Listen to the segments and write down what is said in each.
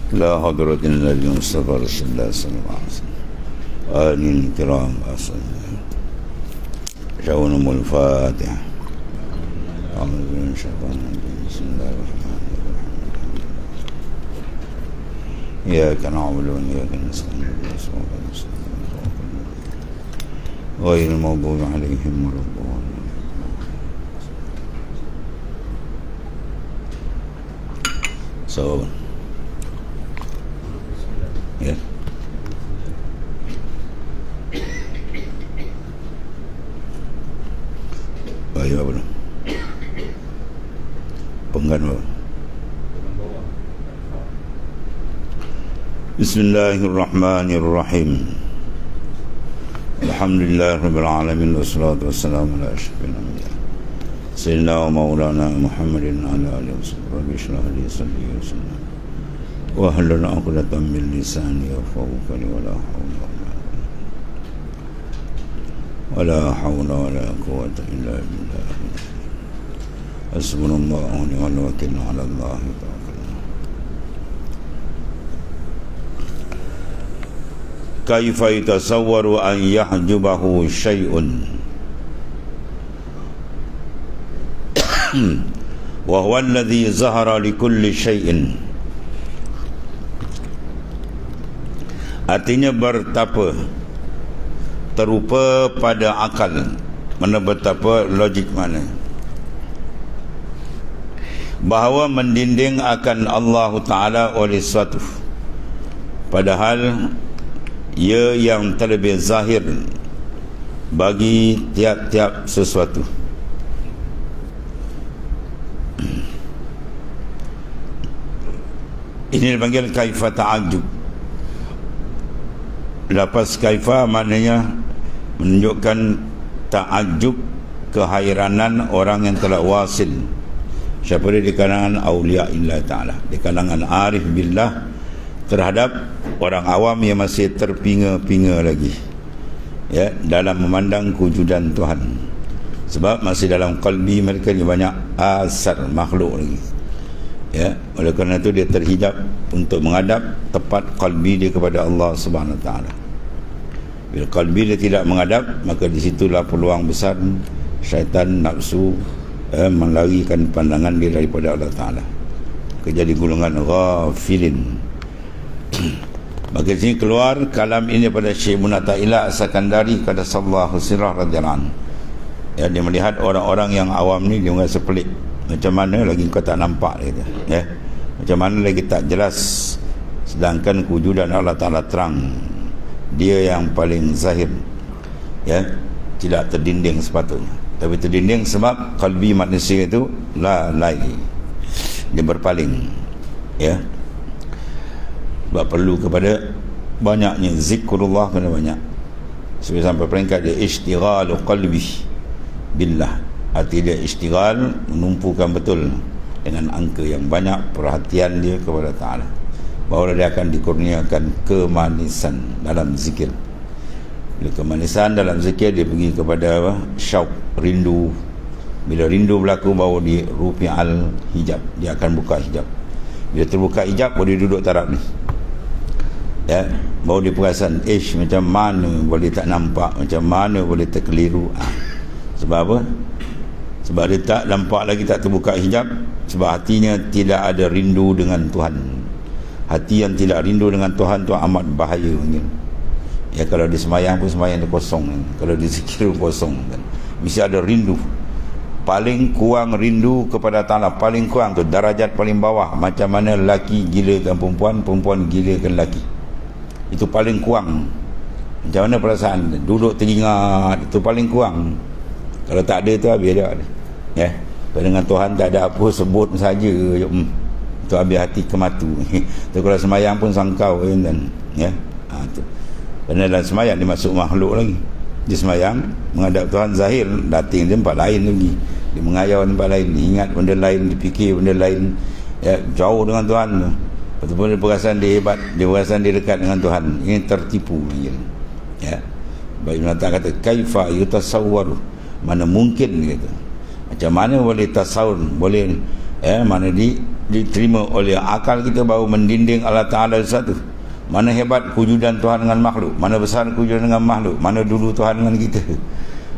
إلى حضرة النبي المصطفى رسول الله صلى الله عليه وسلم آله الكرام أصلا شاونهم الفاتحة. أعوذ بالله من الشيطان الرجيم. بسم الله الرحمن الرحيم. إياك نعبد وإياك نستعين اهدنا الصراط المستقيم غير المغضوب عليهم ولا الضالين. صوابا ya. Baik apa tu? Penggan apa? Bismillahirrahmanirrahim. Alhamdulillahirabbil alamin wassalatu wassalamu ala asyrafil anbiya sayyidina wa maulana Muhammadin ala alihi wasallam. Rabbi shrah li sadri wa yassir wa hlul 'uqdatam min lisani yafqahu qawli wala hawla wala quwwata illa billah. Hasbunallahu wa ni'mal wakeel 'ala Allah tawakkalna. Kaifa yatasawwaru an yahjubahu syai'un wa huwa alladhi zahara li kulli syai'in. Artinya bertapa terupa pada akal. Mana betapa logik mana? Bahawa mendinding akan Allah Ta'ala oleh suatu, padahal ia yang terlebih zahir bagi tiap-tiap sesuatu. Ini dipanggil kaifa ta'ajub. Lafaz kaifa maknanya menunjukkan ta'ajub, kehairanan orang yang telah wasil. Siapa dia? Di kalangan awliya illah ta'ala, di kalangan arif billah, terhadap orang awam yang masih terpinga-pinga lagi, ya, dalam memandang kewujudan Tuhan. Sebab masih dalam qalbi mereka ni banyak asar makhluk lagi, ya. Oleh kerana itu dia terhijab untuk menghadap tepat qalbi dia kepada Allah Subhanahu Wa Taala. Bila qalbi dia tidak menghadap, maka di situlah peluang besar syaitan nafsu melarikan pandangan dia daripada Allah Taala, jadi golongan ghafilin. Maka sini keluar kalam ini pada Syekh Munata'ilah As-Sakandari kata sallallahu sirah radhiyallahu anhu. Ya, dia melihat orang-orang yang awam ni dia merasa pelik. Macam mana lagi kau tak nampak dia, ya? Macam mana lagi tak jelas, sedangkan kewujudan Allah Ta'ala terang. Dia yang paling zahir, ya, tidak terdinding sepatutnya. Tapi terdinding sebab kalbi manusia itu lagi dia berpaling, ya. Sebab perlu kepada banyaknya zikrullah, kena banyak sampai peringkat dia ishtighalu qalbi billah. Arti dia ishtighal, menumpukan betul dengan angka yang banyak perhatian dia kepada Ta'ala, bahawa dia akan dikurniakan kemanisan dalam zikir. Bila kemanisan dalam zikir, dia pergi kepada apa? Syauq, rindu. Bila rindu berlaku, baru di rufi'al hijab, dia akan buka hijab. Bila terbuka hijab, baru dia duduk taraf ni, ya, baru dia perasan macam mana boleh tak nampak, macam mana boleh terkeliru. Sebab apa? Sebab dia tak nampak lagi, tak terbuka hijab. Sebab hatinya tidak ada rindu dengan Tuhan. Hati yang tidak rindu dengan Tuhan tu amat bahaya, mungkin. Ya, kalau dia semayang pun semayang dia kosong, kalau dia zikir pun kosong, kan? Mesti ada rindu. Paling kurang rindu kepada Ta'ala, paling kurang tu darajat paling bawah. Macam mana lelaki gilakan perempuan, perempuan gilakan lelaki, itu paling kurang. Macam mana perasaan duduk teringat, itu paling kurang. Kalau tak ada tu habis dia, ya. Dengan Tuhan tak ada apa, sebut saja, itu habis hati kematu. Tu kalau semayang pun sangkau, kan, ya. Tu kerana dalam semayang dia masuk makhluk lagi. Dia semayang menghadap Tuhan zahir, dating dia tempat lain lagi, dia mengayau tempat lain, dia ingat benda lain, dia fikir benda lain, ya, jauh dengan Tuhan. Betul-betul dia perasan dia hebat, dia perasan dia dekat dengan Tuhan. Ini tertipu, ya. Baik, Nabi kata kaifa yutasawwaru, mana mungkin, gitu. Macam mana boleh tasawur, boleh mana diterima oleh akal kita baru mendinding Allah Ta'ala satu. Mana hebat kewujudan Tuhan dengan makhluk, mana besar kewujudan dengan makhluk, mana dulu Tuhan dengan kita.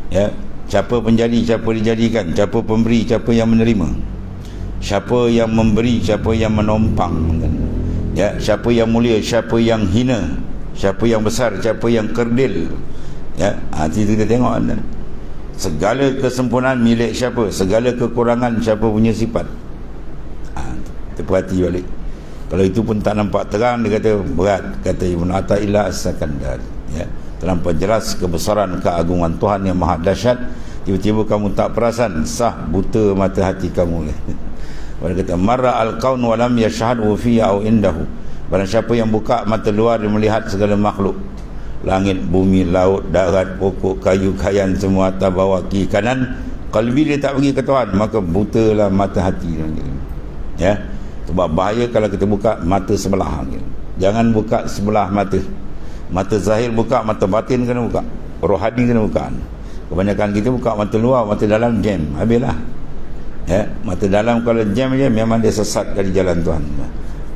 Ya, siapa penjadi, siapa dijadikan, siapa pemberi, siapa yang menerima, siapa yang memberi, siapa yang menompang, kan? Ya, siapa yang mulia, siapa yang hina, siapa yang besar, siapa yang kerdil. Ya, itu kita tengok, kan? Segala kesempurnaan milik siapa, segala kekurangan siapa punya sifat. Kita perhati balik. Kalau itu pun tak nampak terang, dia kata berat. Kata Ibn Athaillah As-Sakandari, ya, terlampau jelas kebesaran keagungan Tuhan yang maha dahsyat. Tiba-tiba kamu tak perasan, sah buta mata hati kamu. Dia kata marra al-kaun walam yashhadu fi au indahu. Barang siapa yang buka mata luar dan melihat segala makhluk, langit, bumi, laut, darat, pokok, kayu, kayan, semua atas bawah, kiri, kanan, kalbi dia tak pergi ke Tuhan, maka butalah mata hati. Ya, sebab bahaya kalau kita buka mata sebelah. Jangan buka sebelah mata. Mata zahir buka, mata batin kena buka, rohani kena buka. Kebanyakan kita buka mata luar, mata dalam jam, habislah. Ya, mata dalam kalau jam je memang dia sesat dari jalan Tuhan.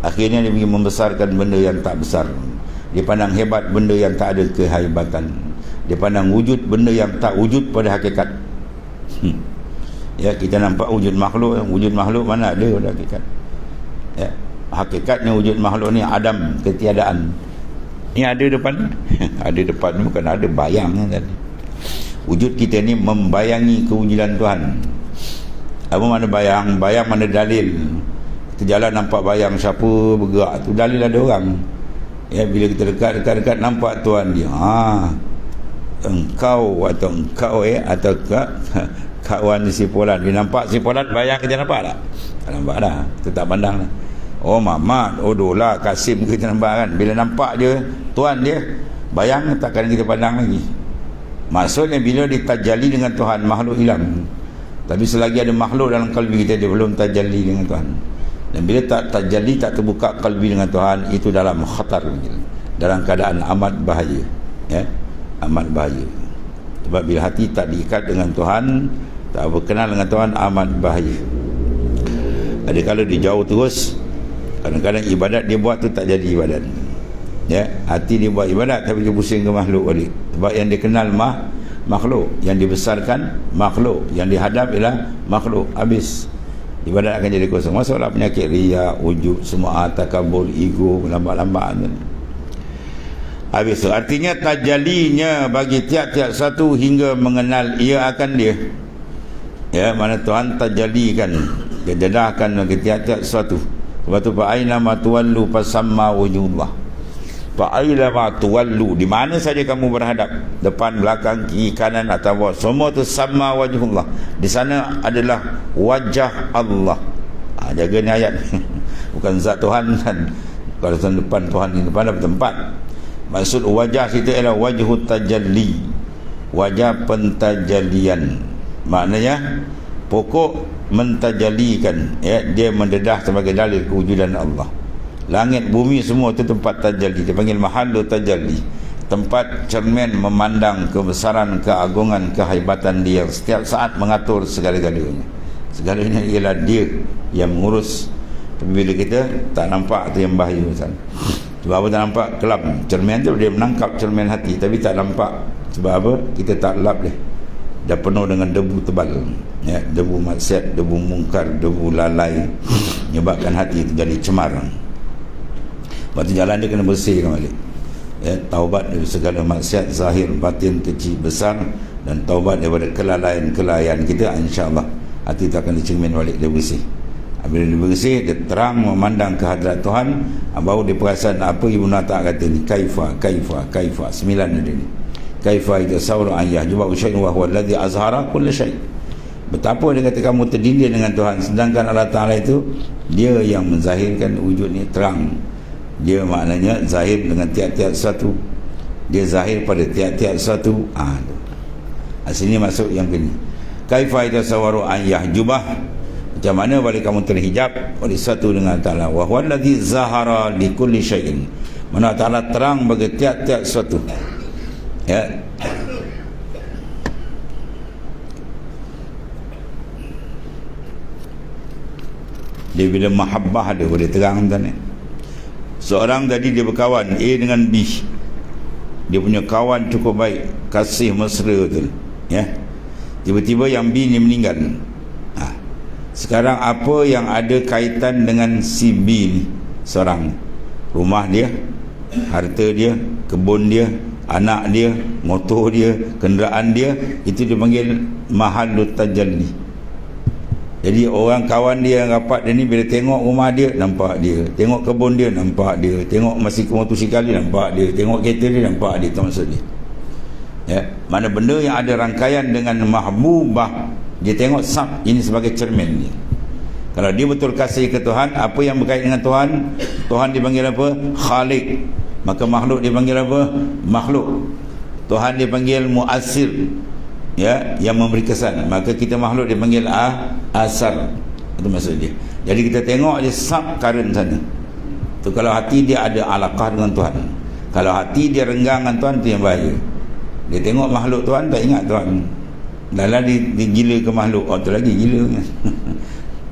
Akhirnya dia pergi membesarkan benda yang tak besar. Dia pandang hebat benda yang tak ada kehebatan. Dia pandang wujud benda yang tak wujud pada hakikat. Ya, kita nampak wujud makhluk mana ada pada hakikat. Ya, hakikatnya wujud makhluk ni adam, ketiadaan. Ini ada depan. Ada depan, bukan ada bayang tadi. Wujud kita ni membayangi kewujudan Tuhan. Apa mana bayang? Bayang mana dalil? Kita jalan nampak bayang siapa bergerak tu, dalil ada orang. Ya, bila kita dekat nampak Tuhan dia. Engkau atau kawan si Polan, dia nampak si Polan, bayang kita nampak tak? Tak nampak dah, kita tak pandang dah. Oh Mamat, oh Dola, Kasim kita nampak kan. Bila nampak dia Tuhan dia, bayang takkan kita pandang lagi. Maksudnya bila ditajalli dengan Tuhan, makhluk hilang. Tapi selagi ada makhluk dalam kalbi kita, dia belum tajalli dengan Tuhan. Dan bila tak tajalli, tak terbuka kalbi dengan Tuhan, itu dalam khatar, dalam keadaan amat bahaya. Ya, amat bahaya. Sebab bila hati tak diikat dengan Tuhan, tak berkenal dengan Tuhan, amat bahaya. Ada kala dia jauh terus, kadang-kadang ibadat dia buat tu tak jadi ibadat. Ya, hati dia buat ibadat tapi dia pusing ke makhluk balik. Sebab yang dia kenal makhluk, yang dibesarkan makhluk, yang dihadap ialah makhluk. Habis ibadat akan jadi kosong. Masalah penyakit riya, ujub, semua takabur, ego, lambat-lambat. Habis tu artinya tajalinya bagi tiap-tiap satu hingga mengenal ia akan dia. Ya, mana Tuhan tajalikan, dia dedahkan bagi tiap-tiap satu. Sebab tu fa'aina ma tuwallu fasamma wujudullah. Fa'aina ma tuwallu, di mana saja kamu berhadap, depan, belakang, kiri, kanan atau bawah, semua tu sama wajhullah. Di sana adalah wajah Allah. Jaga ni ayat. Bukan zat Tuhan kan. Kalau depan Tuhan di depan ada tempat. Maksud wajah situ ialah wajhut tajalli, wajah pentajalian. Maknanya pokok mentajalikan, ya, dia mendedah sebagai dalil kewujudan Allah. Langit, bumi, semua itu tempat tajalli. Dia panggil mahallu tajalli, tempat cermin memandang kebesaran, keagungan, kehebatan dia yang setiap saat mengatur segala-galanya. Segalanya ialah dia yang mengurus. Tapi bila kita tak nampak, tu yang bahaya sana. Sebab apa tak nampak? Kelam. Cermin tu dia menangkap cermin hati, tapi tak nampak. Sebab apa? Kita tak lap dia. Dah penuh dengan debu tebal. Ya, debu maksiat, debu mungkar, debu lalai, menyebabkan hati itu jadi cemar. Lepas tu jalan dia kena bersihkan balik. Ya, taubat dari segala maksiat zahir, batin, kecil, besar, dan taubat daripada kelalaian kita, insya-Allah hati tak akan dicermin balik, dia bersih. Bila dia bersih, dia terang memandang kehadrat Tuhan, baru dia perasan apa Ibn Atta kata ni, kaifa 9 ada ni. Kaifa yatasawwaru an yahjuba syai'un wa huwa alladhi azhara kull syai'. Betapa dia kata kamu terdinding dengan Tuhan, sedangkan Allah Ta'ala itu dia yang menzahirkan wujud ni terang. Dia maknanya zahir dengan tiap-tiap satu. Dia zahir pada tiap-tiap satu. Sini masuk yang ini. Kaifa yatasawwaru an yahjubah, macam mana balik kamu terhijab oleh satu dengan Ta'ala. Wa huwa alladhi zahara li kulli syai'in, mana Ta'ala terang bagi tiap-tiap satu. Ya, Dia bila mahabbah dia boleh terang tuan. Seorang tadi dia berkawan A dengan B. Dia punya kawan cukup baik, kasih mesra tu, ya. Tiba-tiba yang B ni meninggal. Sekarang apa yang ada kaitan dengan si B ni seorang? Rumah dia, harta dia, kebun dia, anak dia, motor dia, kenderaan dia, itu dipanggil mahallut tajalli. Jadi orang kawan dia yang rapat dia ni, bila tengok rumah dia, nampak dia. Tengok kebun dia, nampak dia. Tengok masih motosikal dia, nampak dia. Tengok kereta dia, nampak dia. Itu maksud dia. Ya. Mana benda yang ada rangkaian dengan mahbubah, dia tengok sab ini sebagai cermin dia. Kalau dia betul kasih ke Tuhan, apa yang berkait dengan Tuhan, Tuhan dipanggil apa? Khalik. Maka makhluk dipanggil apa? Makhluk. Tuhan dipanggil mu'assir, ya, yang memberi kesan. Maka kita makhluk dipanggil asar. Itu maksud dia. Jadi kita tengok dia sub current sana. Tu kalau hati dia ada alaqah dengan Tuhan. Kalau hati dia renggang dengan Tuhan, tu yang bahaya. Dia tengok makhluk Tuhan, tak ingat Tuhan. Dalam dia gila ke makhluk, tu lagi gila.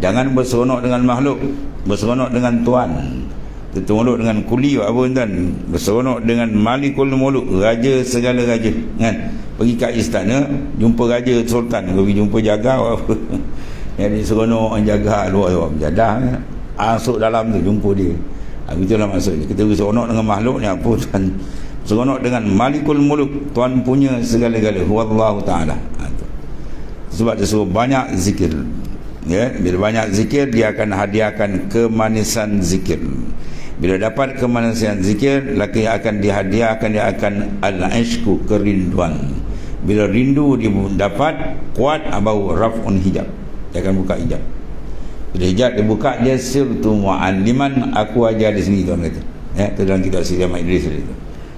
Jangan berseronok dengan makhluk, berseronok dengan Tuhan. Tertolok dengan kuli apa tuan, berseronok dengan malikul muluk, raja segala raja, kan? Pergi kat istana, jumpa raja sultan, pergi jumpa jaga apa. Yang seronok jaga luar jadah, masuk dalam tu jumpa dia. Itulah maksudnya. Kita seronok dengan makhluk ni apa tuan? Seronok dengan malikul muluk, Tuhan punya segala-gala, huwallahu taala. Sebab dia suruh banyak zikir. Ya, bila banyak zikir, dia akan hadiahkan kemanisan zikir. Bila dapat kemanisan zikir, laki akan dihadiahkan, dia akan al-ishku, kerinduan. Bila rindu dia dapat kuat, bau raf'un hijab, dia akan buka hijab. Bila hijab dia buka, dia sirtu mu'alliman, aku ajar di sini tuan kata. Ya, itu dalam kitab Siti Ahmad Idris itu.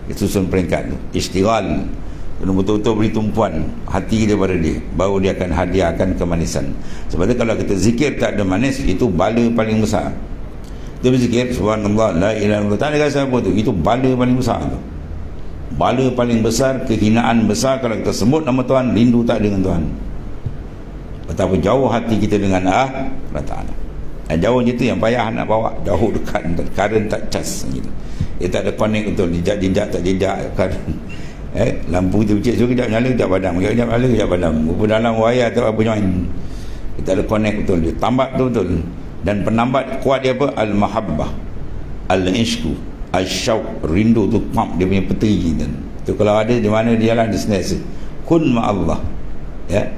Dia susun peringkat tu, istighal. Kena betul-betul beri tumpuan hati kita pada dia, baru dia akan hadiahkan kemanisan. Sebab itu kalau kita zikir tak ada manis, itu bala paling besar. Kita berzikir subhanallah la ilaha illallah, tak ada rasa apa tu, itu bala paling besar tu. Bala paling besar, kehinaan besar kalau kita sebut nama Tuhan, rindu tak dengan Tuhan. Betapa jauh hati kita dengan Allah Ta'ala. Jauh je tu yang payah nak bawa, jauh dekat, current tak cas gitu. Dia tak ada connect betul, jejak tak jejak current. Lampu tu cik suruh kejap nyala, kejap padam, kejap nyala, kejap padam. Rupa dalam wayar tu apa join. Kita ada connect betul, dia tambat betul. Dan penambat kuat dia apa? Al-mahabbah, al-ishku, al-syauq, rindu tu pump dia punya peteri tu. Tu kalau ada di mana dia jalan, dia sentiasa kun ma'allah. Ya,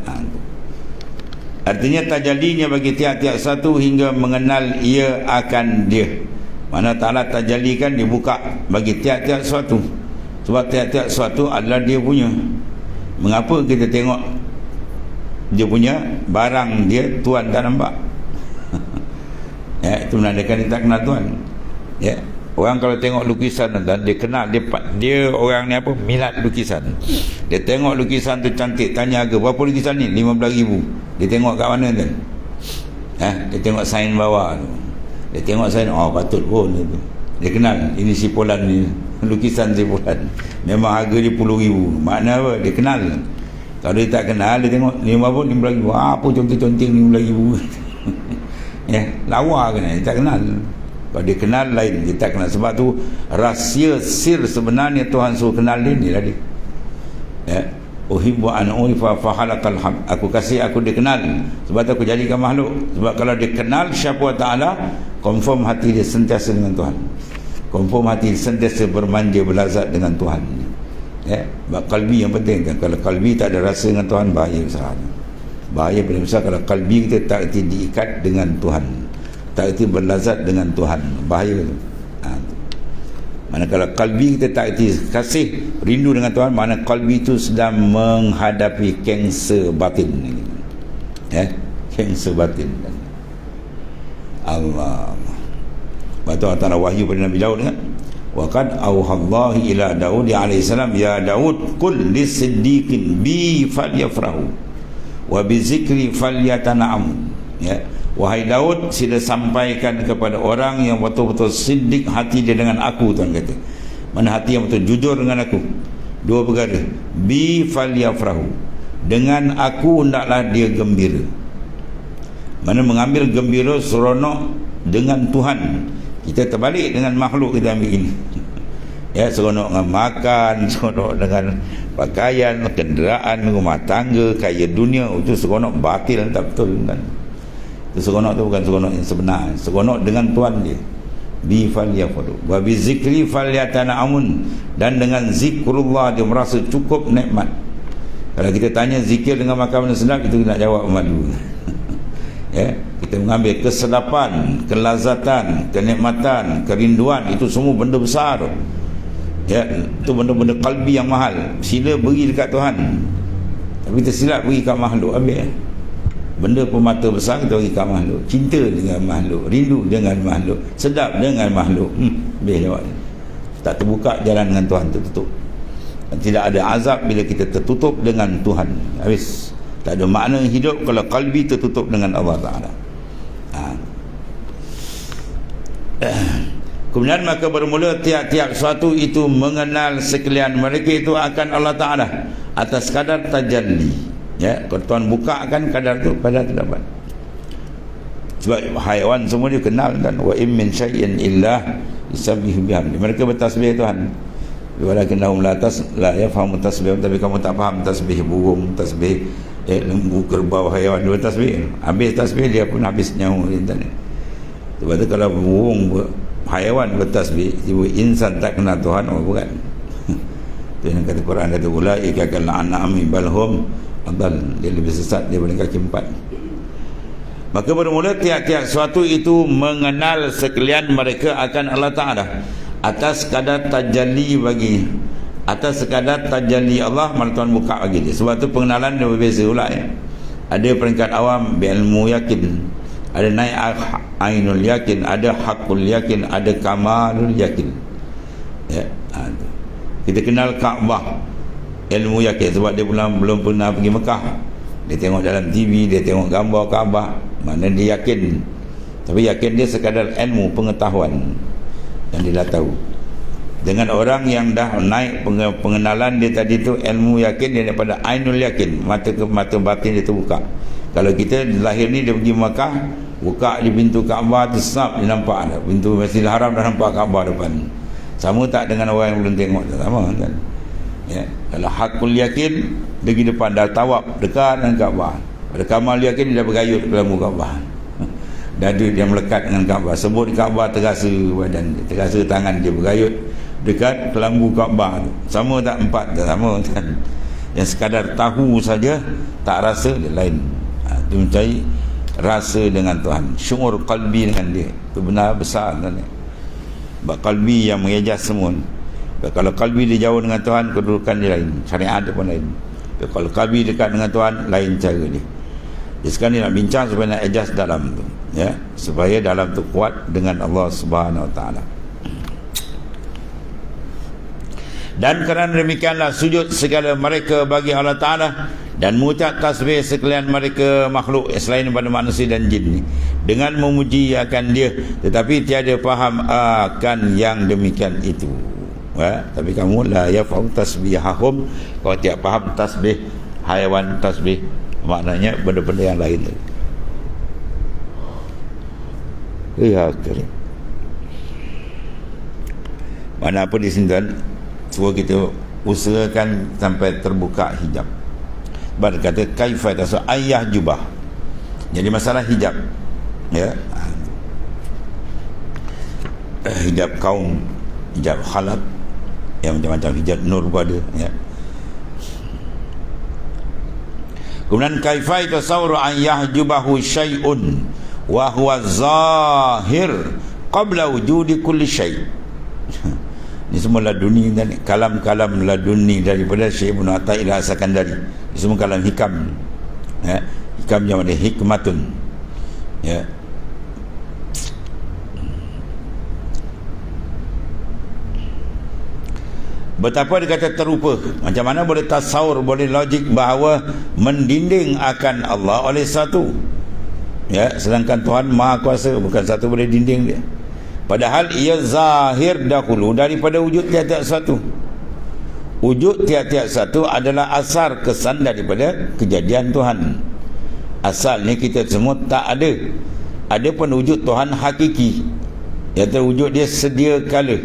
artinya tajallinya bagi tiap-tiap satu hingga mengenal ia akan dia. Mana Ta'ala tajallikan, dibuka bagi tiap-tiap suatu. Sebab tiap-tiap suatu adalah dia punya. Mengapa kita tengok dia punya barang dia, Tuhan tak nampak? Ya, itu menandakan dia tak kenal Tuhan. Ya, orang kalau tengok lukisan dan dia kenal, dia orang ni apa, minat lukisan. Dia tengok lukisan tu cantik, tanya harga berapa lukisan ni, 15,000. Dia tengok kat mana tu? Dia tengok sign bawah tu. Dia tengok sign, oh patut pun tu. Dia kenal ini si Polan ni, lukisan si Polan. Memang harga dia 10,000. Makna apa? Dia kenal. Kalau dia tak kenal, dia tengok 15,000. Apa contoh-contoh 15,000. Ya, lawa kena, dia tak kenal. Kalau dia kenal lain, dia tak kenal. Sebab tu rahsia sir sebenarnya Tuhan suruh kenal dia ni lah dia. Ya, uhibbu an uifa fa halaqal haq. Aku kasih aku dikenal, sebab tu aku jadikan makhluk. Sebab kalau dia kenal siapa Ta'ala, confirm hati dia sentiasa dengan Tuhan. Confirm hati dia sentiasa bermanja, berlazat dengan Tuhan. Ya, sebab kalbi yang penting kan. Kalau kalbi tak ada rasa dengan Tuhan, bahaya besar. Bahaya paling besar kalau kalbi kita tak erti diikat dengan Tuhan, tak erti berlazat dengan Tuhan, bahaya tu. Mana kalau kalbi kita tak erti kasih, rindu dengan Tuhan, mana kalbi itu sedang menghadapi kanser batin. Ya, kanser batin. Allah. Batu antara wahyu pada Nabi Daud kan. Wa qad auhallahu ila Daud alaihi salam, ya Daud qul lisiddiqin bi falyafrahu wa bi zikri falyatana'am. Ya, wahai Daud, sila sampaikan kepada orang yang betul-betul siddiq hati dia dengan aku, Tuhan kata. Mana hati yang betul jujur dengan aku. Dua perkara. Bi falyafrahu, dengan aku hendaklah dia gembira. Mana mengambil gembira seronok dengan Tuhan. Kita terbalik dengan makhluk, kita ambil ini. Ya, seronok dengan makan, seronok dengan pakaian, kenderaan, rumah tangga, kaya dunia. Itu seronok batil, tak betul kan. Itu seronok tu bukan seronok yang sebenar. Seronok dengan Tuhan dia. Bi falyafadu wa bi zikri falyatana'amun, dan dengan zikrullah dia merasa cukup nikmat. Kalau kita tanya zikir dengan makan sedap, itu nak jawab malu. Ya, kita mengambil kesedapan, kelazatan, kenikmatan, kerinduan, itu semua benda besar. Ya, itu benda-benda kalbi yang mahal. Sila beri dekat Tuhan, tapi kita silap beri kat makhluk. Ambil benda permata besar kita beri kat makhluk. Cinta dengan makhluk, rindu dengan makhluk, sedap dengan makhluk. Habis jawab. Tak terbuka jalan dengan Tuhan, tertutup. Dan tidak ada azab bila kita tertutup dengan Tuhan. Habis. Tak ada makna hidup kalau kalbi tertutup dengan Allah Ta'ala. Kemudian maka bermula tiap-tiap suatu itu mengenal sekalian mereka itu akan Allah Ta'ala atas kadar tajalli. Ya, kalau Tuhan buka akan kadar tu dapat. Sebab haiwan semua dia kenal kan, wa in min syai'in illa yusabbihu bihamdi. Mereka bertasbih Tuhan. Walakinnahum la yafhamu tasbih, tapi kamu tak faham tasbih burung, tasbih lembu, kerbau, haiwan dua tasbih. Habis tasbih dia pun habis nyawa internet. Sebab tu kalau burung, haiwan bertasbih, tiba insan tak kenal Tuhan, oh bukan. Tu yang kata Quran, kata ulaika kal an'ami bal hum adall, dia lebih sesat daripada kaki empat. Maka bermula tiap-tiap suatu itu mengenal sekalian mereka akan Allah Ta'ala atas kadar tajalli bagi, atas sekadar tajalli Allah, malah Tuhan buka bagi dia. Sebab tu pengenalan dia berbeza pula ya. Ada peringkat awam ilmu yakin, ada naik ainul yakin, ada hakul yakin, ada kamalul yakin. Ya, kita kenal Kaabah, ilmu yakin, sebab dia belum pernah pergi Mekah. Dia tengok dalam TV, dia tengok gambar Kaabah, mana dia yakin. Tapi yakin dia sekadar ilmu pengetahuan yang dia dah tahu. Dengan orang yang dah naik pengenalan dia tadi tu, ilmu yakin dia daripada ainul yakin, mata batin dia terbuka. Kalau kita lahir ni dia pergi Makkah, buka di pintu Kaabah tu, snap dia nampak dah pintu Masjidil Haram, dah nampak Kaabah depan. Sama tak dengan orang yang belum tengok? Sama kan. Ya, kalau hakul yakin dia pergi depan, dah tawaf dekat dengan Kaabah. Pada kamal yakin dia dah bergayut dalam Kaabah. Dada dia melekat dengan Kaabah, sebut Kaabah, terasa badan dia, terasa tangan dia bergayut dekat kelambu Kaabah tu. Sama tak empat? Tak sama kan. Yang sekadar tahu saja tak rasa, dia lain. Dia mencari rasa dengan Tuhan, syuur qalbi dengan dia. Itu benar besar kan. Sebab qalbi yang mengejas semua. Kalau qalbi dia jauh dengan Tuhan, kedudukan dia lain, syariat dia pun lain. Kalau qalbi dekat dengan Tuhan, lain cara dia. Jadi sekarang ni nak bincang supaya nak ejas dalam tu, ya, supaya dalam tu kuat dengan Allah Subhanahu Wa Taala. Dan kerana demikianlah sujud segala mereka bagi Allah Ta'ala, dan mengucap tasbih sekalian mereka makhluk selain daripada manusia dan jin, dengan memuji akan dia, tetapi tiada faham akan yang demikian itu. Tapi kamu la yafham tasbihahum, kau tiada faham tasbih haiwan, tasbih maknanya benda-benda yang lain. Ya karim. Mana apa di sini tuan, semua kita usahakan sampai terbuka hijab. Sebab kata kaifah tasu ayah jubah. Jadi masalah hijab, ya, hijab kaum, hijab khalaq, yang macam-macam, hijab nur pun ada, ya. Kemudian kaifah tasawwur an yahjubahu syai'un wa huwa zahir qabla wujudi kulli syai'. Ini semua laduni dan kalam-kalam laduni daripada Syekh Ibn Athaillah As-Sakandari. Ini semua kalam hikam, ya. Hikam yang ada hikmatun, ya. Betapa dia kata terupa. Macam mana boleh tasawur, boleh logik bahawa mendinding akan Allah oleh satu, ya, sedangkan Tuhan Maha Kuasa, bukan satu boleh dinding dia. Padahal ia zahir dahulu daripada wujud tiap-tiap satu. Wujud tiap-tiap satu adalah asar kesan daripada kejadian Tuhan. Asalnya kita semua tak ada. Ada pun wujud Tuhan hakiki, yang terwujud dia sedia kala.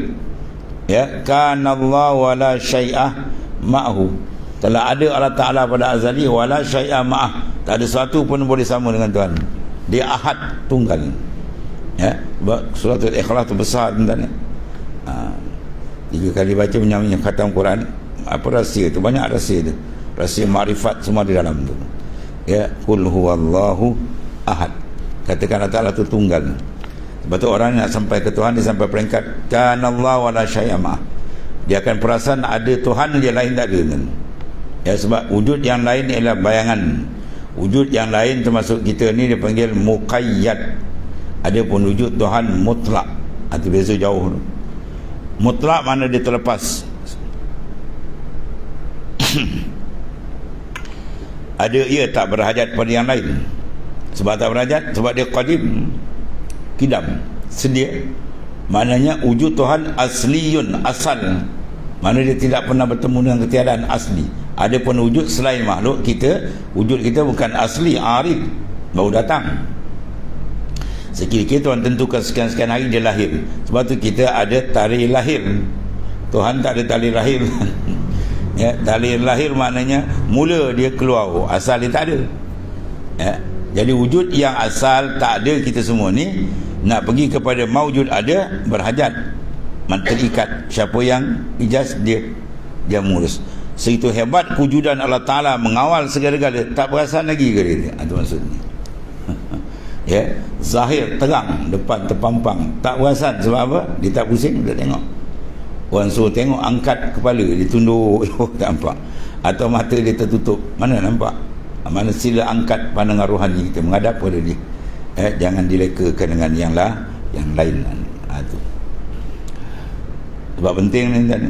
Ya, kanallahu wala syai'ah ma'hu. Telah ada Allah Ta'ala pada azali, wala syai'ah ma'ah. Tak ada sesuatu pun boleh sama dengan Tuhan. Dia ahad, tunggal. Ya, surah Al-Ikhlas tu besar tentang ni. 3 kali baca menyamanya khatam Quran. Apa rahsia tu? Banyak rahsia tu. Rahsia ma'rifat semua di dalam tu. Ya, qul huwallahu ahad. Katakan Allah Ta'ala tu tunggal. Sebab tu orang nak sampai ke Tuhan, dia sampai peringkat kanallahu wala syai'a ma'ah. Dia akan perasan ada Tuhan, dia lain tak ada kan? Ya, sebab wujud yang lain ialah bayangan. Wujud yang lain termasuk kita ni dia panggil muqayyad. Ada pun wujud Tuhan mutlak. Itu beza jauh. Mutlak mana dia terlepas. Ada ia tak berhajat pada yang lain. Sebab tak berhajat, sebab dia qadim, kidam, sedia. Maknanya wujud Tuhan asliyun, asal. Mana dia tidak pernah bertemu dengan ketiadaan asli. Ada pun wujud selain makhluk kita, wujud kita bukan asli, arid, baru datang. Sekiranya Tuhan tentukan sekian-sekian hari dia lahir. Sebab tu kita ada tarikh lahir. Tuhan tak ada tarikh lahir. Ya, tarikh lahir maknanya mula dia keluar, asal dia tak ada. Ya, jadi wujud yang asal tak ada kita semua ni, nak pergi kepada maujud ada, berhajat, terikat. Siapa yang ijaz, dia murus. Segitu hebat kewujudan Allah Ta'ala mengawal segala-galanya, tak perasan lagi ke dia? Itu maksudnya. Ya, zahir terang, depan terpampang, tak perasan. Sebab apa? Dia tak pusing, dia tengok. Orang suruh tengok, angkat kepala, dia tunduk, tak nampak. Atau mata dia tertutup, mana nampak? Mana sila angkat pandangan rohani kita menghadap pada dia. Jangan dilekakan dengan yang lain. Itu. Sebab penting ni kan,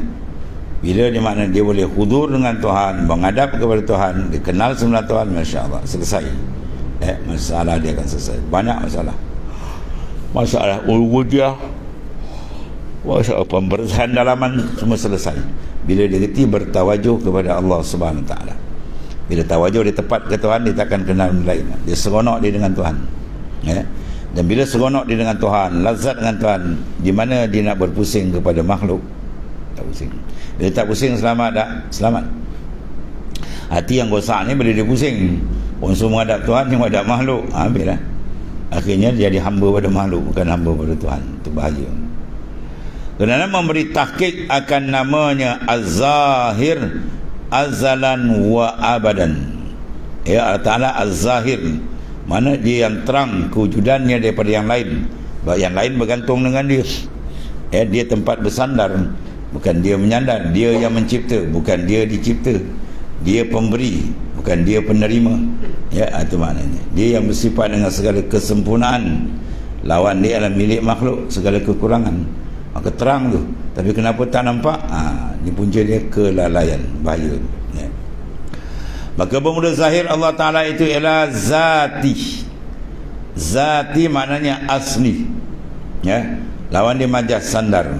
bila dia makna dia boleh hudur dengan Tuhan, menghadap kepada Tuhan, dia kenal sebenar Tuhan, Masya Allah, selesai. Masalah dia akan selesai. Banyak masalah uluhiyah, masalah pembersihan dalaman, semua selesai bila dia reti bertawajuh kepada Allah Subhanahu Wa Taala. Bila tawajuh dia tepat ke Tuhan, dia takkan kenal lain. Dia seronok dia dengan Tuhan. Dan bila seronok dia dengan Tuhan, lazat dengan Tuhan, di mana dia nak berpusing kepada makhluk, tak pusing. Bila tak pusing, selamat tak? Selamat. Hati yang rosak ni bila dia pusing, unsur menghadap Tuhan, yang menghadap makhluk, habislah. Akhirnya dia jadi hamba pada makhluk, bukan hamba pada Tuhan. Itu bahaya. Kerana memberi tahqiq akan namanya Az-Zahir, azalan wa abadan. Ya, Allah Ta'ala Az-Zahir, mana dia yang terang kewujudannya daripada yang lain. Sebab yang lain bergantung dengan dia. Dia tempat bersandar, bukan dia menyandar. Dia yang mencipta, bukan dia dicipta. Dia pemberi, bukan dia penerima. Ya, itu maknanya. Dia yang bersifat dengan segala kesempurnaan. Lawan dia adalah milik makhluk, segala kekurangan. Maka terang tu. Tapi kenapa tak nampak? Ini punca dia kelalaian, bahaya. Ya. Maka bermula zahir Allah Ta'ala itu ialah zati. Zati maknanya asli. Ya. Lawan dia majaz, sandar.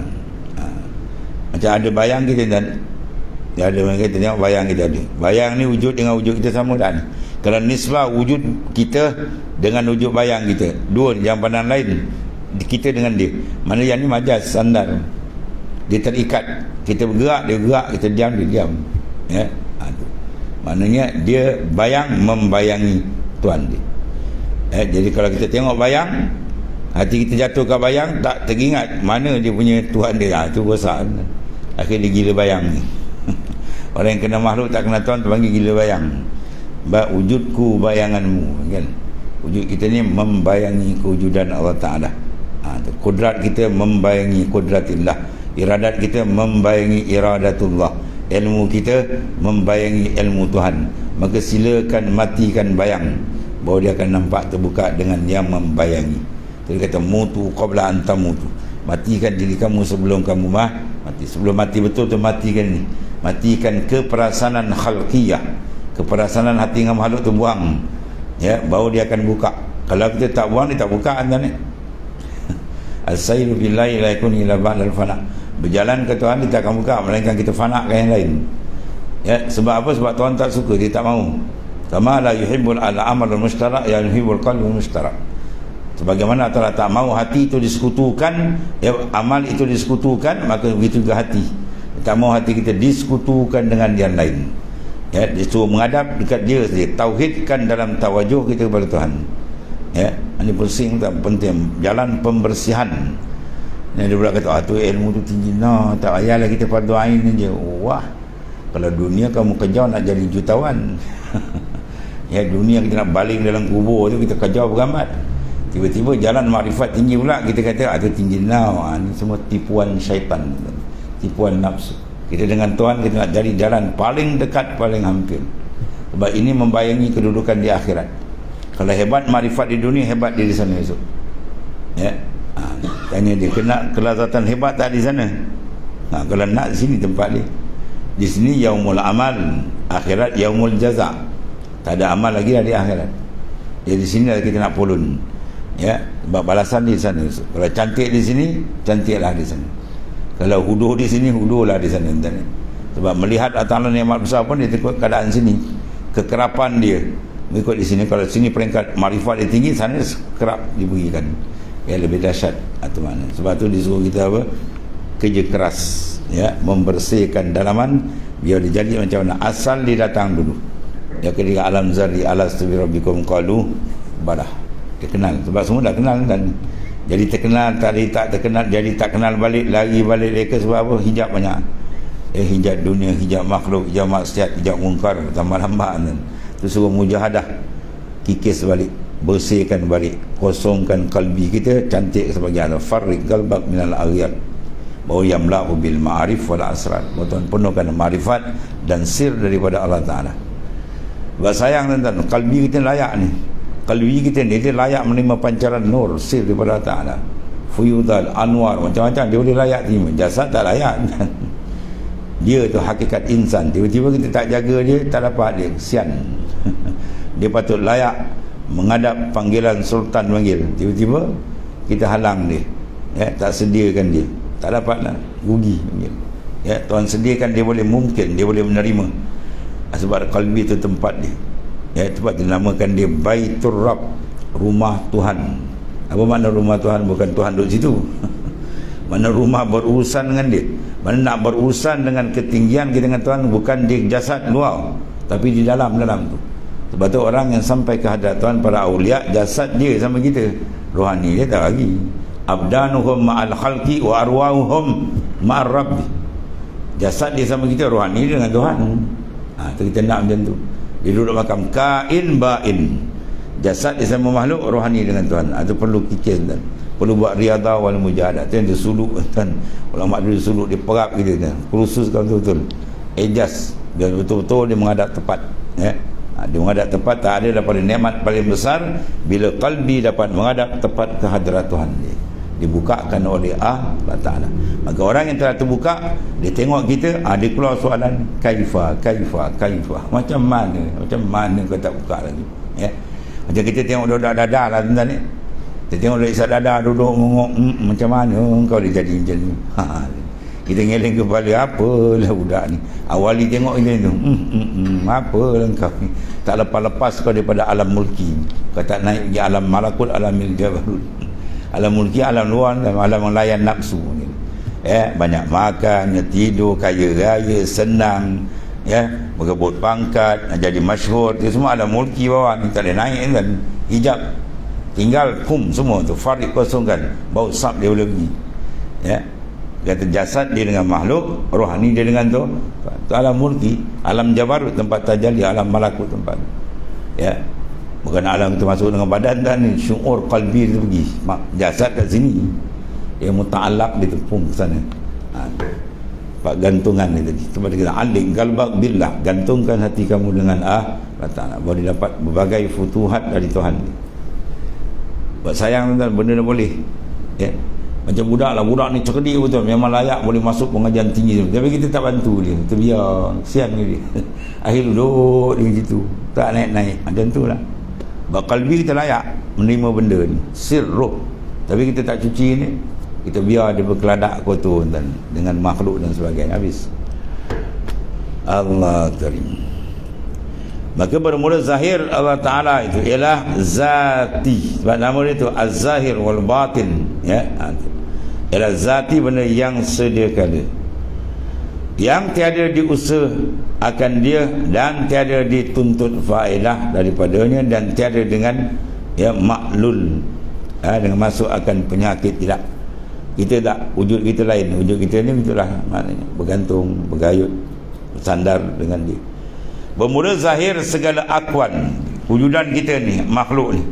Macam ada bayang kita dan dia ada orang kita tengok bayang kita ada. Bayang ni wujud dengan wujud kita sama tak ni? Kalau nisbah wujud kita dengan wujud bayang kita, dua yang pandang lain, kita dengan dia. Mana yang ni majaz, sandar. Dia terikat. Kita bergerak, dia bergerak. Kita diam, dia diam. Ya. Maknanya dia bayang membayangi Tuhan dia. Jadi kalau kita tengok bayang, hati kita jatuh ke bayang, tak teringat mana dia punya Tuhan dia. Itu rosak. Akhirnya dia gila bayang ni. Orang yang kena makhluk tak kena Tuhan terpanggil gila bayang. Wujudku bayanganmu, kan? Wujud kita ni membayangi kewujudan Allah Ta'ala. Kudrat kita membayangi kudratillah. Iradat kita membayangi iradatullah. Ilmu kita membayangi ilmu Tuhan. Maka silakan matikan bayang, bahawa dia akan nampak terbuka dengan yang membayangi. Dia kata mutu qabla antamutu. Matikan diri kamu sebelum kamu mati. Sebelum mati betul tu matikan ni. Matikan keperasanan khalqiyah. Keperasanan hati dengan makhluk tu buang. Ya, baru dia akan buka. Kalau kita tak buang, dia tak buka anda ni. As-sayru billahi la yakun illa ba'dal fana. Berjalan ke Tuhan, dia tak akan buka, melainkan kita fanakan yang lain. Ya, sebab apa? Sebab Tuhan tak suka, dia tak mahu. Kama la yuhibbul al-amal al-mushtarak ya yuhibbul qalb al-mushtarak. Sebagaimana Allah tak mau hati itu disekutukan, ya, amal itu disekutukan, maka begitu juga hati. Tak mau hati kita disekutukan dengan yang lain. Ya, disuruh menghadap dekat dia saja. Tauhidkan dalam tawajuh kita kepada Tuhan. Ya, ini pusing tak penting. Jalan pembersihan. Yang dia pula kata, tu ilmu tu tinggi. No, tak payahlah kita fardu ain je. Wah, kalau dunia kamu kejar nak jadi jutawan. Ya, dunia kita nak baling dalam kubur tu kita kejar berambat. Tiba-tiba jalan makrifat tinggi pula, kita kata tu tinggi. No, ini semua tipuan syaitan, tipuan nafsu. Kita dengan Tuhan kita nak cari jalan paling dekat, paling hampir. Sebab ini membayangi kedudukan di akhirat. Kalau hebat makrifat di dunia, hebat dia di sana esok. Ya. Tanya dia, kena kelazatan hebat tak di sana? Kalau nak di sini tempat dia. Di sini yaumul amal, akhirat yaumul jaza. Tak ada amal lagi lah di akhirat. Jadi di sini kita nak pulun. Ya, sebab balasan di sana. Kalau cantik di sini, cantiklah di sana. Kalau huduh di sini, huduhlah di sana. Sebab melihat Allah nikmat besar pun dia ikut keadaan sini. Kekerapan dia mengikut di sini. Kalau sini peringkat marifat dia tinggi, sana kerap diberikan. Ya, lebih dahsyat atau mana. Sebab tu disuruh kita apa? Kerja keras, ya, membersihkan dalaman biar dia jadi macam mana. Asal dia datang dulu. Ya, ketika alam zarri alastu bi rabbikum qalu badah. Dia kenal. Sebab semua dah kenal kan. Jadi terkenal, tadi tak terkenal, jadi tak kenal balik, lari balik mereka sebab apa? Hijab banyak. Hijab dunia, hijab makhluk, hijab maksiat, hijab mungkar, tambah-tambah kan. Tu suruh mujahadah, kikis balik, bersihkan balik, kosongkan kalbi kita, cantik sebagai Allah. Farriq qalbak minal aghyar. Bahawa yamla'u bil ma'arif wal asrar. Tuhan penuhkan ma'rifat dan sir daripada Allah Ta'ala. Sebab sayang tuan-tuan, kalbi kita layak ni. Kalbi kita ni dia layak menerima pancaran nur sir daripada Allah Ta'ala. Fuyudal, anwar, macam-macam dia boleh layak terima. Jasad tak layak. Dia tu hakikat insan. Tiba-tiba kita tak jaga dia, tak dapat dia, kesian. Dia patut layak menghadap panggilan sultan panggil. Tiba-tiba kita halang dia, ya, tak sediakan dia, tak dapat lah, rugi panggil. Ya, Tuhan sediakan dia boleh, mungkin dia boleh menerima. Sebab kalbi itu tempat dia. Ya, sebab dinamakan dia Baitur Rabb, rumah Tuhan. Apa makna rumah Tuhan? Bukan Tuhan duduk situ. Mana rumah berurusan dengan dia. Mana nak berurusan dengan ketinggian kita dengan Tuhan, bukan di jasad luar, tapi di dalam tu. Sebab tu orang yang sampai ke hadapan Tuhan, para awliya, jasad dia sama kita, rohani dia tak lagi. Abdanuhum ma'al khalqi wa arwahuhum ma'ar rabbi. Jasad dia sama kita, rohani dia dengan Tuhan. Tu kita nak macam tu. Dia duduk makam kain bain. Jasad dia sama makhluk, rohani dengan Tuhan. Itu perlu kikis dan perlu buat riadah wal mujahadah. Itu yang dia suluk kan. Ulama dulu suluk dia perap gitu kan. Khususkan betul-betul. Ejaz dan betul-betul dia menghadap tepat. Ya. Dia menghadap tepat, tak ada daripada nikmat paling besar bila kalbi dapat menghadap tepat ke hadirat Tuhan dia. Dibukakan oleh Allah Ta'ala. Maka orang yang telah terbuka, dia tengok kita, dia keluar soalan kaifa. Macam mana kau tak buka lagi, ya? Macam kita tengok budak dadah lah tuan ni. Kita tengok budak isap dadah duduk mengok, macam mana kau dia jadi macam ni. Kita ngeleng kepala, apalah budak ni. Awali tengok dia tu, apalah kau ni. Tak lepas-lepas kau daripada alam mulki. Kau tak naik pergi alam malakut, alamil jabarut. Alam mulki, alam luar, alam melayan nafsu. Ya, banyak makan, tidur, kaya raya, senang, ya, berebut pangkat, jadi masyhur, itu semua alam mulki bawah ni, tak boleh naik kan. Hijab tinggal semua tu, farid kosongkan, bau sap dia boleh pergi. Ya, kata jasad dia dengan makhluk, rohani dia dengan tu alam mulki, alam jabarut tempat tajalli, alam malakut tempat. Ya, bukan alam tu masuk dengan badan dan ni, syuur qalbi dia pergi. Jasad kat sini, dia muta'allaq, dia tepung ke sana. Pak gantungan ni tadi. Sebab dia kata alik qalbak billah, gantungkan hati kamu dengan Allah Ta'ala, baru dapat berbagai futuhat dari Tuhan. Buat sayang tuan, benda dah boleh. Ya. Macam budak lah, budak ni cerdik betul, memang layak boleh masuk pengajian tinggi, tapi kita tak bantu dia, kita biar, kesian dia. Akhir duduk dia situ, tak naik-naik, macam tu lah. Kalbi kita layak menerima benda ni, sir roh, tapi kita tak cuci ni, kita biar dia berkeladak kotor dan dengan makhluk dan sebagainya, habis. Allah Karim. Maka bermula zahir Allah Ta'ala itu ialah zati. Sebab nama dia itu Az-Zahir wal Batin, ya. Ialah zati, benda yang sedia kala, yang tiada diusahakan dia dan tiada dituntut faedah daripadanya, dan tiada dengan maklul, dengan masuk akan penyakit. Tidak, kita tak, wujud kita lain. Wujud kita ni itulah maknanya bergantung, bergayut, bersandar dengan dia. Bermula zahir segala akwan wujudan kita ni, makhluk ni,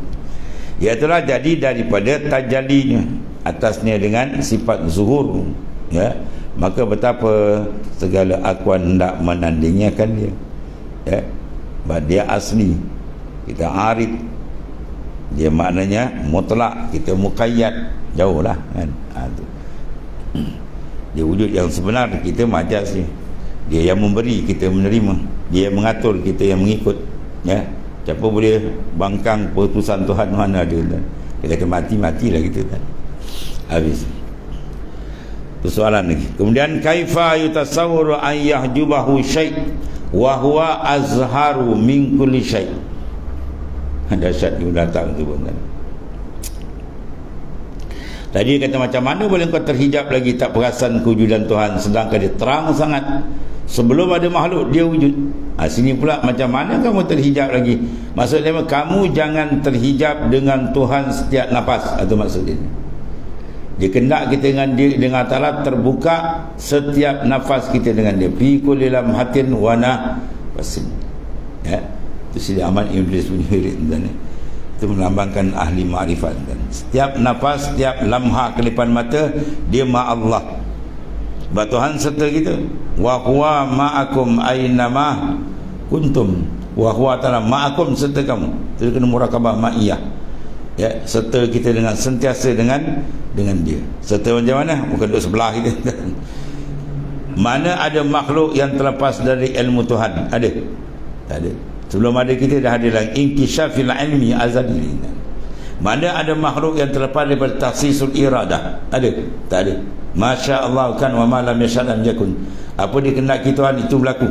iaitulah jadi daripada tajallinya atasnya dengan sifat zuhur, ya. Maka betapa segala akwan hendak menandingi akan dia, ya. Sebab dia asli, kita arid, dia maknanya mutlak, kita muqayyad, jauh lah kan. Tu dia wujud yang sebenar, kita majas ni. Dia yang memberi, kita menerima. Dia yang mengatur, kita yang mengikut, ya. Siapa boleh bangkang keputusan Tuhan? Mana ada kan? Dia kata mati-matilah kita kan. Habis. Persoalan lagi. Kemudian kaifa yutasawwaru an yahjubahu syai' wa huwa azharu min kulli syai'. Dahsyat dia datang tu pun kan. Tadi kata macam mana boleh kau terhijab lagi, tak perasan kewujudan Tuhan, sedangkan dia terang sangat. Sebelum ada makhluk dia wujud. Sini pula macam mana kamu terhijab lagi? Maksudnya kamu jangan terhijab dengan Tuhan setiap nafas. Itu maksudnya. Dia kendak kita dengan dia, dengan Allah terbuka setiap nafas kita dengan dia. Fi kulli lamhatin wa nafasin. Ya. Itu Sidi Ahmad Iblis punya wirid dan itu melambangkan ahli ma'rifat kan. Setiap nafas, setiap lamha kelipan mata, dia ma Allah. Sebab Tuhan serta kita. Wa huwa ma'akum aynama kuntum. Wa huwa ta'ala ma'akum, serta kamu. Itu kena murakabah ma'iyah, ya, serta kita dengan, sentiasa dengan dia. Serta macam mana? Bukan duduk sebelah kita. Mana ada makhluk yang terlepas dari ilmu Tuhan? Ada? Tak ada. Sebelum ada kita dah ada lagi inkisyafil ilmi azali. Mana ada makhluk yang terlepas daripada takhsisul iradah? Ada? Tak ada. Masya Allah kan wa ma lam yasha' lam yakun. Apa dikehendaki Tuhan itu berlaku.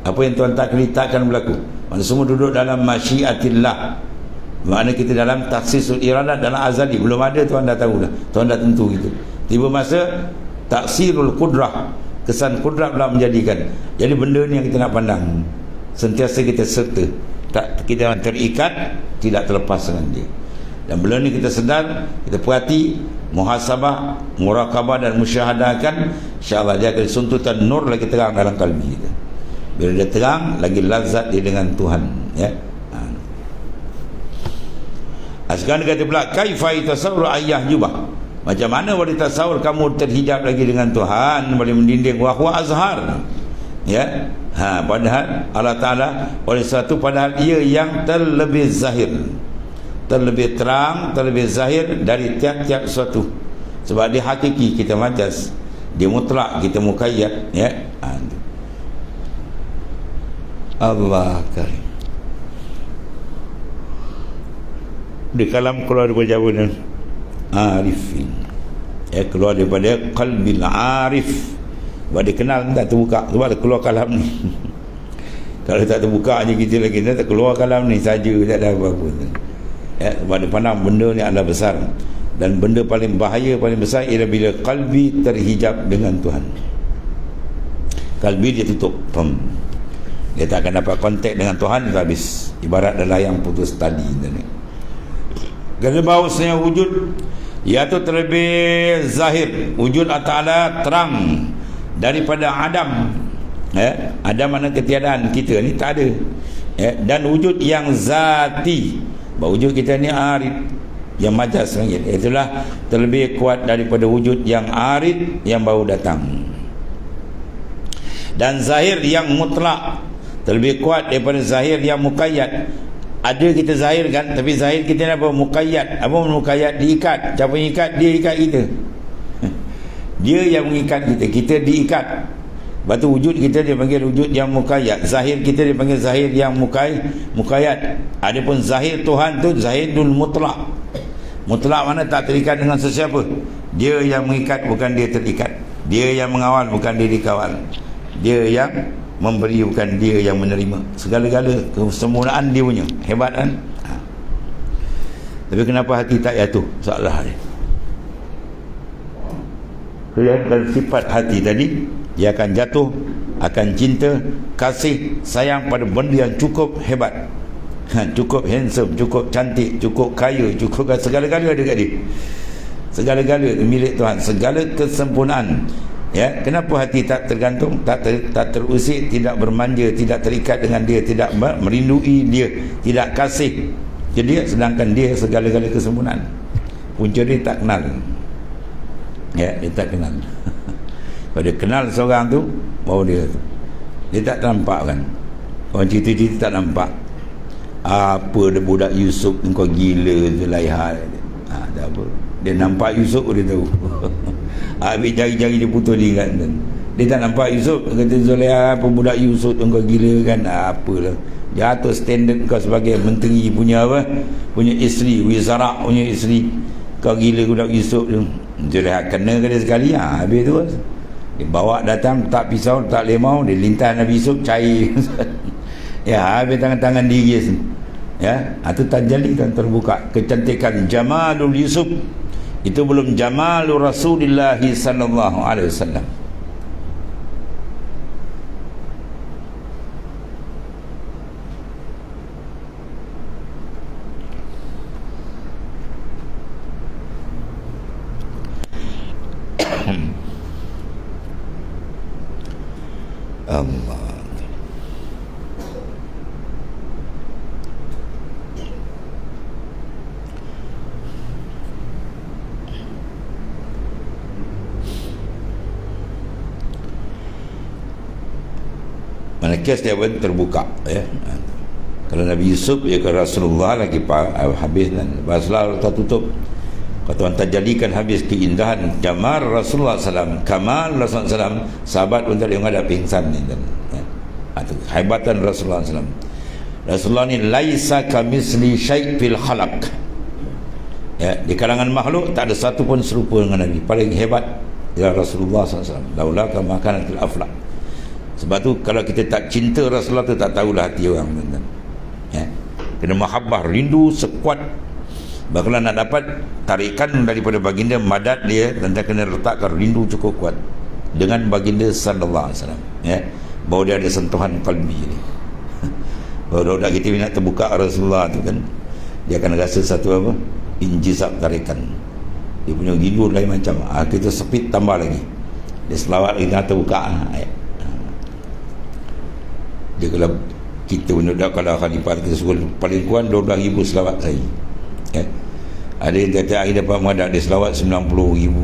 Apa yang Tuhan tak kehendakkan berlaku. Mana semua duduk dalam masyiatillah. Mana kita dalam takhsisul iradah, dalam azali. Belum ada, Tuhan dah tahu dah. Tuhan dah tentu gitu. Tiba masa taksirul qudrah, kesan qudrah pula menjadikan. Jadi benda ni yang kita nak pandang. Sentiasa kita serta. Tak, kita terikat, tidak terlepas dengan dia. Dan benda ni kita sedar, kita perhati, muhasabah, murakabah dan musyahadahkan, insya-Allah dia akan suntutan nur lagi terang dalam kalbi kita. Bila dia terang, lagi lazat dia dengan Tuhan, ya. Sekarang dia kata pula kaifa tasawwur ayyah jubah. Macam mana boleh tasawur kamu terhijab lagi dengan Tuhan, boleh mendinding wa huwa azhar, ya. Padahal Allah Ta'ala oleh satu, padahal ia yang terlebih zahir, terlebih terang, terlebih zahir dari tiap-tiap sesuatu. Sebab dia hakiki, kita majas. Dia mutlak, kita muqayyad, ya. Allah karim. Di kalam keluar daripada Jawa ni arifin, ya, keluar daripada qalbil arif. Sebab dia kenal, tak terbuka. Sebab dia keluar kalam ni. Kalau tak terbuka je kita lagi, tak keluar kalam ni saja, tak ada apa-apa, ya. Sebab dia pandang benda ni adalah besar. Dan benda paling bahaya, paling besar ialah bila kalbi terhijab dengan Tuhan. Kalbi dia tutup, dia tak akan dapat kontak dengan Tuhan, dia habis. Ibarat adalah yang putus tali ni. Kerana bahawasanya wujud iaitu terlebih zahir, wujud Allah Ta'ala terang daripada Adam, ya. Adam mana ketiadaan, kita ni tak ada, ya. Dan wujud yang zati, wujud kita ni arid, yang majas langit, itulah terlebih kuat daripada wujud yang arid yang baru datang. Dan zahir yang mutlak terlebih kuat daripada zahir yang muqayyad. Ada kita zahir kan, tapi zahir kita ni apa? Muqayyad. Apa muqayyad? Diikat. Siapa yang ikat? Dia ikat kita. Dia yang mengikat kita, kita diikat. Lepas tu wujud kita dia panggil wujud yang muqayyad. Zahir kita dia panggil zahir yang muqayyad. Adapun zahir Tuhan tu zahirul mutlak. Mutlak mana tak terikat dengan sesiapa. Dia yang mengikat, bukan dia terikat. Dia yang mengawal, bukan dia dikawal. Dia yang memberi, bukan dia yang menerima. Segala-gala kesempurnaan dia punya. Hebat kan? Tapi kenapa hati tak jatuh? Soalan dia. Kelihatan sifat hati tadi, dia akan jatuh, akan cinta, kasih, sayang pada benda yang cukup hebat, cukup handsome, cukup cantik, cukup kaya, cukup segala-gala ada kat dia. Segala-gala milik Tuhan, segala kesempurnaan. Ya, kenapa hati tak tergantung, tak terusik, tidak bermanja, tidak terikat dengan dia, tidak merindui dia, tidak kasih ke dia, sedangkan dia segala-gala kesempurnaan. Punca dia tak kenal. Ya, dia tak kenal. Kalau dia kenal seorang tu, baru dia tak nampak kan. Orang cerita-cerita tak nampak. Apa dia budak Yusuf kau gila, Zulaikha. Tak apa. Dia nampak Yusuf, dia tahu. Habis jari-jari dia putus dia kan. Dia tak nampak Yusuf, kata Zulaikha, apa budak Yusuf kau gila kan. Apalah. Jatuh standard kau sebagai menteri punya apa? Punya isteri, Wizara punya isteri. Kau gila budak Yusuf tu. Zulaikha kena ke dia sekali, habis tu dia bawa datang, tak pisau, tak lemau, dia lintas Nabi Yusuf, cair. Ya, habis tangan-tangan diri sini. Ya, itu tajalli dan terbuka kecantikan Jamalul Yusuf. Itu belum Jamalul Rasulullah sallallahu alaihi wasallam. Allah. Mana kes dia pun terbuka ya. Kalau Nabi Yusuf ya ke Rasulullah lagi habis dan Rasulullah tak tutup. Kata Tuhan tajalikan habis keindahan Jamal Rasulullah SAW, Kamal Rasulullah SAW. Sahabat pun tak ada pingsan ni dan ya. Itu kehebatan Rasulullah SAW. Rasulullah ni laisa kamisli syai' fil khalaq. Ya, di kalangan makhluk tak ada satu pun serupa dengan Nabi. Paling hebat ialah Rasulullah SAW. Laula kama kanatil aflaq. Sebab tu kalau kita tak cinta Rasulullah tu, tak tahulah hati orang. Ya. Kena mahabbah, rindu sekuat. Bagaimana nak dapat tarikan daripada baginda, madat dia, dan kena letakkan rindu cukup kuat dengan baginda sallallahu alaihi wasallam. Ya. Bahawa dia ada sentuhan kalbi ni. Bahawa dah kita nak terbuka Rasulullah tu kan, dia akan rasa satu apa? Injizab tarikan. Dia punya rindu lain macam. Kita sepit tambah lagi. Dia selawat lagi nak terbuka ayat. Dia kalau kita menuduk, kalau khalifah kita suruh paling kurang 12,000 selawat saya. Ya. Ada yang kata hari dapat madat dia selawat 90,000,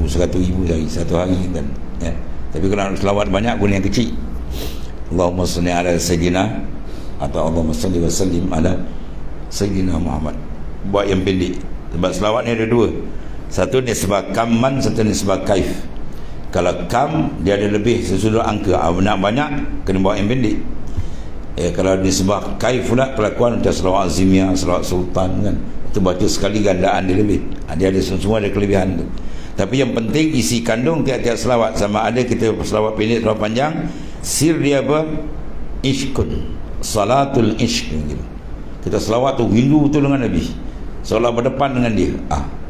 100,000 sehari, satu hari kan. Ya. Tapi kalau selawat banyak pun yang kecil. Allahumma salli ala Sayyidina, atau Allahumma salli wa sallim ala Sayyidina Muhammad. Buat yang pendek. Sebab selawat ni ada dua. Satu nisbah kamman, satu nisbah kaif. Kalau kam dia ada lebih sesudah angka, nak banyak kena buat yang pendek. Kalau nisbah kaif pula pelakuan macam selawat azimiyah, selawat sultan kan, itu baca sekali gandaan dia lebih. Dia ada semua ada kelebihan tu. Tapi yang penting isi kandung tiap-tiap selawat, sama ada kita selawat pendek, selawat panjang, sir dia apa? Ishkun, salatul ishq gitu. Kita selawat tu rindu tu dengan Nabi, seolah berdepan dengan dia.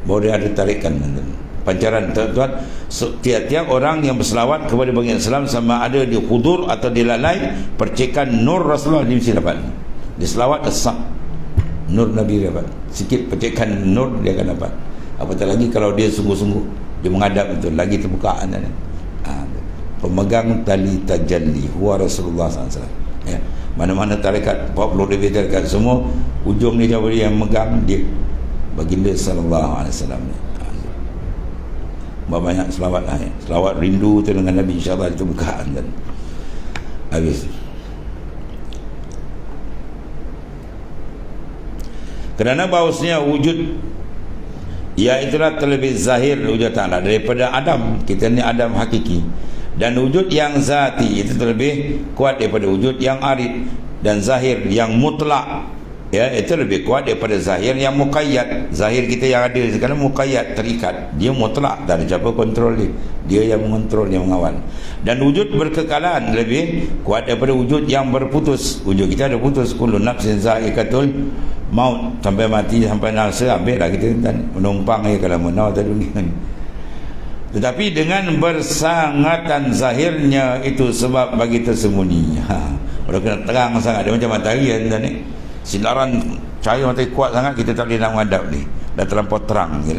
Baru dia ada tarikan pancaran tuan-tuan. Tiap-tiap orang yang berselawat kepada baginda Islam, sama ada di hudur atau di lalai, percikan nur Rasulullah dia mesti dapat. Dia selawat kesak nur Nabi dapat. Sikit percikan nur dia akan dapat. Apatah lagi kalau dia sungguh-sungguh, dia menghadap itu, lagi terbuka. Pemegang tali tajalli huwa Rasulullah SAW. Ya. Mana-mana tarekat 40 lebih tarekat semua, ujung dia yang megang dia baginda sallallahu alaihi wasallam. Banyak selawat lah, ya. Selawat rindu tu dengan Nabi, insyaAllah itu bukaan kan. Habis. Kerana bahawasanya wujud, ya itulah terlebih zahir wujud ta'ala daripada Adam. Kita ni Adam hakiki. Dan wujud yang zati itu terlebih kuat daripada wujud yang arid dan zahir yang mutlak. Ya, itu lebih kuat daripada zahir yang muqayyad. Zahir kita yang ada sekarang muqayyad, terikat. Dia mutlak, tak ada siapa kontrol dia. Dia yang mengontrol, yang mengawal. Dan wujud berkekalan lebih kuat daripada wujud yang berputus. Wujud kita ada putus. Kullu nafsin za'iqatul maut. Sampai mati, sampai nafsa, habislah kita menumpang kalau menau atas dunia ni. Tetapi dengan bersangatan zahirnya itu sebab bagi tersembunyi. Orang kena terang sangat. Dia macam matahari kan ni. Sinaran cahaya matahari kuat sangat, kita tak boleh nak menghadap ni. Dah terlampau terang gitu.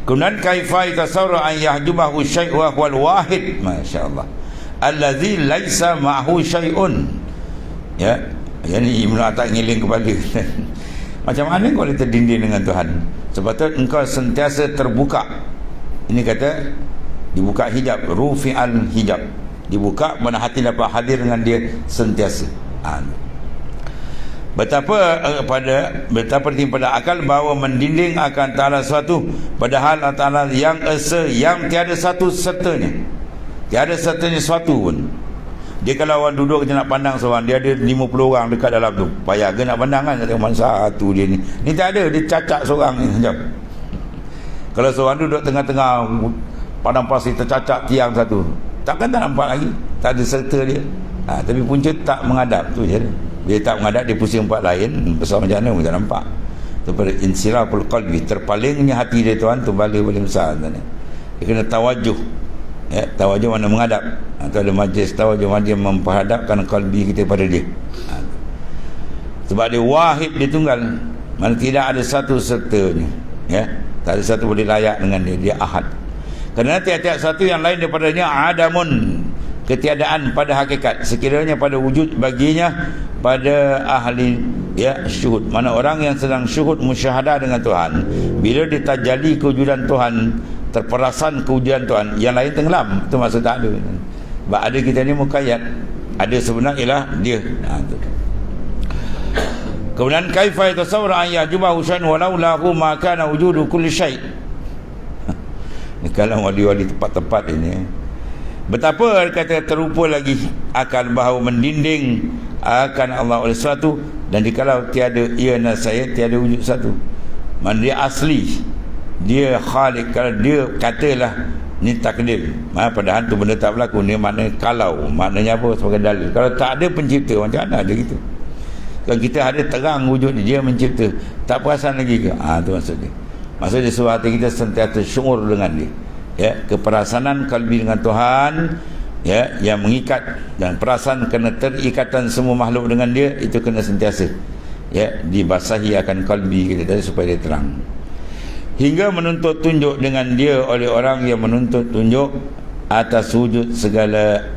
Kemudian kaifa yatasawwara an yahjubahu syai'un wa huwal wahid, masya-Allah, allazi laisa ma'hu syai'un. Ya, yani Ibnu Atta ngiling kepala. Macam mana kau boleh terdinding dengan Tuhan? Sebab tu engkau sentiasa terbuka. Ini kata dibuka hijab, rufi'al hijab. Dibuka mana hati dapat hadir dengan dia sentiasa. Betapa pada akal bahawa mendinding akan ta'ala sesuatu, padahal ta'ala yang esa, yang tiada satu sertanya, tiada sertanya sesuatu pun. Dia kalau orang duduk kita nak pandang seorang, dia ada 50 orang dekat dalam tu, payah ke nak pandang kan? Tengok mana satu dia ni tak ada, dia cacat seorang ni macam. Kalau seorang duduk tengah-tengah padang pasir, tercacat tiang satu, takkan tak nampak lagi, tak ada serta dia. Tapi punca tak menghadap tu je. Dia tak menghadap, dia pusing tempat lain, besar macam mana pun tak nampak. Tu pada insiraful qalbi, terpalingnya hati dia Tuhan tu balik besar sana. Dia kena tawajuh. Ya, tawajuh mana menghadap. Atau ada majlis tawajuh mana dia memperhadapkan qalbi kita pada dia. Sebab dia wahid, dia tunggal. Mana tidak ada satu sertanya. Ya, tak ada satu boleh layak dengan dia. Dia ahad. Kerana tiap-tiap satu yang lain daripadanya adamun, ketiadaan pada hakikat. Sekiranya pada wujud baginya pada ahli syuhud, mana orang yang sedang syuhud musyahadah dengan Tuhan, bila ditajalli kewujudan Tuhan, terperasan kewujudan Tuhan, yang lain tenggelam. Itu maksud tak ada. Sebab ada kita ni muqayyad, ada sebenar ialah dia. Kemudian kaifa yatasawwara an yahjubahu syai'un walau lahu ma kana wujudu kulli syai'. Kalau wali-wali tepat-tepat ini, betapa kata terupa lagi akan bahawa mendinding akan Allah oleh sesuatu, dan dikalau tiada ia dan saya, tiada wujud satu. Mana dia asli, dia khalik. Kalau dia katalah ni takdir, padahal tu benda tak berlaku, ni maknanya kalau, maknanya apa sebagai dalil. Kalau tak ada pencipta, macam mana ada gitu? Kalau kita ada terang wujud dia mencipta, tak perasan lagi ke? Tu maksud dia. Maksud dia sebab hati kita sentiasa syuur dengan dia. Ya, keperasanan kalbi dengan Tuhan, ya, yang mengikat, dan perasaan kena terikatan semua makhluk dengan dia, itu kena sentiasa, ya, dibasahi akan kalbi kita tadi supaya dia terang. Hingga menuntut tunjuk dengan dia oleh orang yang menuntut tunjuk atas wujud segala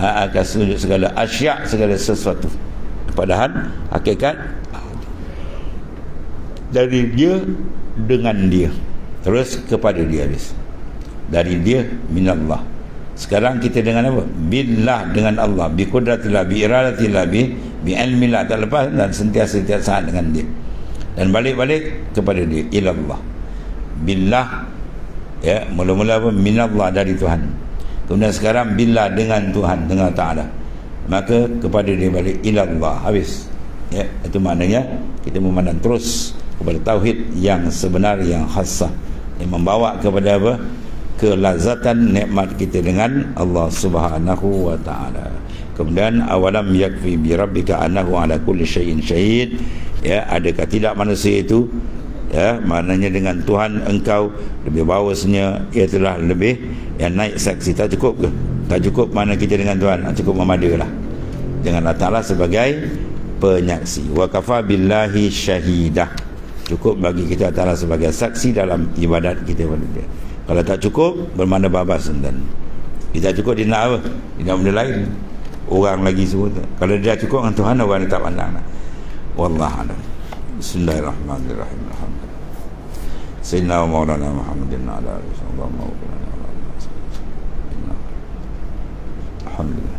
atas wujud segala asya', segala sesuatu, padahal hakikat dari dia, dengan dia, terus kepada dia habis. Dari dia, minallah. Sekarang kita dengan apa? Billah, dengan Allah. Bi qudratillah, bi iradatillah, bi ilmillah. Tak lepas, dan sentiasa saat dengan dia. Dan balik-balik kepada dia, ilallah. Billah, ya, mula-mula apa? Minallah, dari Tuhan. Kemudian sekarang billah, dengan Tuhan, dengan Ta'ala. Maka kepada dia balik, ilallah, habis. Ya, itu maknanya kita memandang terus kepada tauhid yang sebenar, yang khasah, yang membawa kepada apa? Kelazatan nikmat kita dengan Allah Subhanahu wa taala. Kemudian awalam yakfi bi rabbika annahu ala kulli syai'in syahid. Ya, adakah tidak manusia itu, ya, maknanya dengan Tuhan engkau lebih bahawasanya ia telah lebih yang naik saksi. Tak cukup ke? Tak cukup mana kita dengan Tuhan, cukup memadalah dengan Allah Taala sebagai penyaksi. Wa kafa billahi syahidah. Cukup bagi kita Taala sebagai saksi dalam ibadat kita pada dia. Kalau tak cukup, bermakna babas. Dan dia tak cukup, dia nak apa? Dia nak benda lain, orang lagi semua. Kalau dia cukup dengan Tuhan, orang tak pandang. Wallahu a'lam. Bismillahirrahmanirrahim. Sayyidina wa maulana Muhammadin ala alihi wa sahbihi. Alhamdulillah.